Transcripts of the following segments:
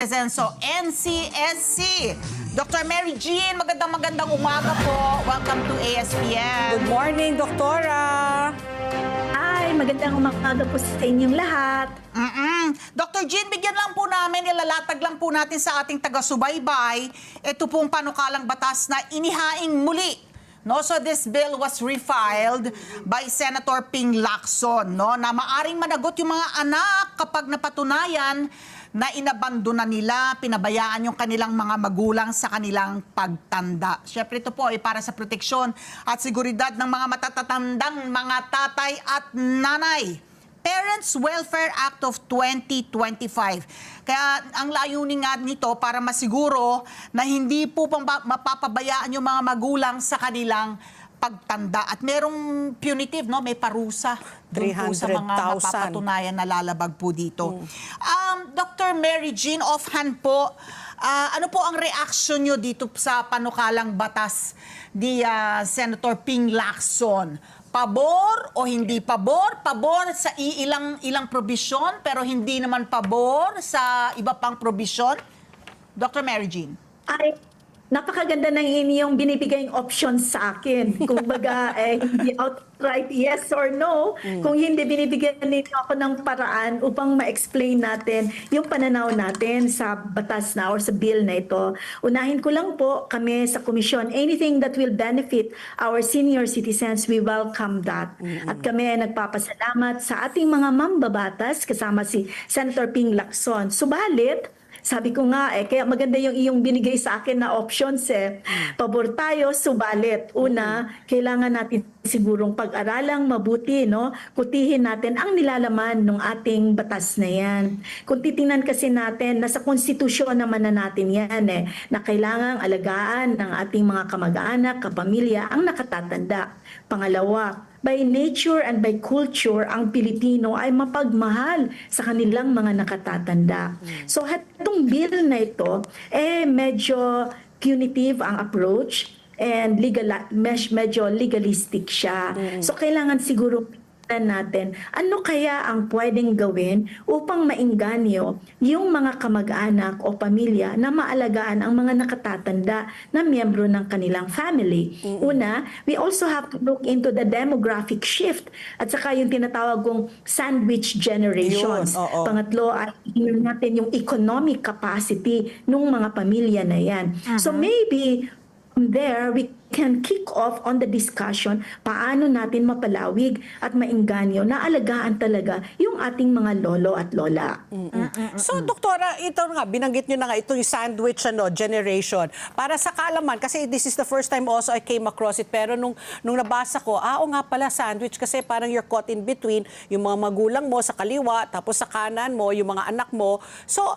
Presenso, NCSC. Dr. Mary Jean, magandang umaga po. Welcome to ASPN. Good morning, Doktora. Ay, magandang umaga po sa inyong lahat. Dr. Jean, bigyan lang po namin, ilalatag lang po natin sa ating taga-subaybay, ito pong panukalang batas na inihaing muli. No, so this bill was refiled by Senator Ping Lacson, no, na maaring managot yung mga anak kapag napatunayan na inabandona nila, pinabayaan yung kanilang mga magulang sa kanilang pagtanda. Siyempre ito po ay para sa proteksyon at seguridad ng mga matatatandang mga tatay at nanay. Parents Welfare Act of 2025. Kaya ang layunin nga nito para masiguro na hindi po mapapabayaan yung mga magulang sa kanilang pagtanda. At merong punitive, no? May parusa doon po sa mga 300,000. mapapatunayan na lalabag po dito. Dr. Mary Jean, offhand po, ano po ang reaction nyo dito sa panukalang batas ni Senator Ping Lacson? Pabor o hindi pabor? Pabor sa ilang probisyon pero hindi naman pabor sa iba pang probisyon? Dr. Mary Jean. Ay, napakaganda ng inyong binibigayong options sa akin. Kung baga, hindi outright yes or no. Kung hindi, binibigyan ninyo ako ng paraan upang ma-explain natin yung pananaw natin sa batas na or sa bill na ito. Unahin ko lang po kami sa komisyon, anything that will benefit our senior citizens, we welcome that. At kami ay nagpapasalamat sa ating mga mambabatas kasama si Senator Ping Lacson. Subalit, sabi ko nga kaya maganda yung iyong binigay sa akin na options Pabor tayo, subalit. Una, kailangan natin sigurong pag-aralang mabuti, no? Kutihin natin ang nilalaman ng ating batas na yan. Kung titingnan kasi natin, nasa konstitusyon naman na natin yan na kailangang alagaan ng ating mga kamag-anak, kapamilya, ang nakatatanda. Pangalawa, by nature and by culture, ang Pilipino ay mapagmahal sa kanilang mga nakatatanda. So, itong bill na ito, medyo punitive ang approach and medyo legalistic siya. So, kailangan siguro natin ano kaya ang pwedeng gawin upang mainganyo yung mga kamag-anak o pamilya na maalagaan ang mga nakatatanda na miyembro ng kanilang family. Una, we also have to look into the demographic shift at saka yung tinatawag kong sandwich generations. Pangatlo, ay tingnan natin yung economic capacity ng mga pamilya na yan. So maybe from there, we can kick off on the discussion paano natin mapalawig at mainganyo na alagaan talaga yung ating mga lolo at lola. So, Doktora, ito nga, binanggit nyo na nga ito yung sandwich generation. Para sa kaalaman, kasi this is the first time also I came across it, pero nung nabasa ko, oo nga pala, sandwich, kasi parang you're caught in between yung mga magulang mo sa kaliwa, tapos sa kanan mo, yung mga anak mo. So,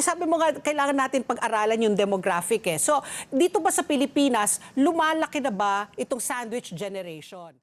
sabi mo nga, kailangan natin pag-aralan yung demographic So, dito ba sa Pilipinas, lumalaki na ba itong sandwich generation?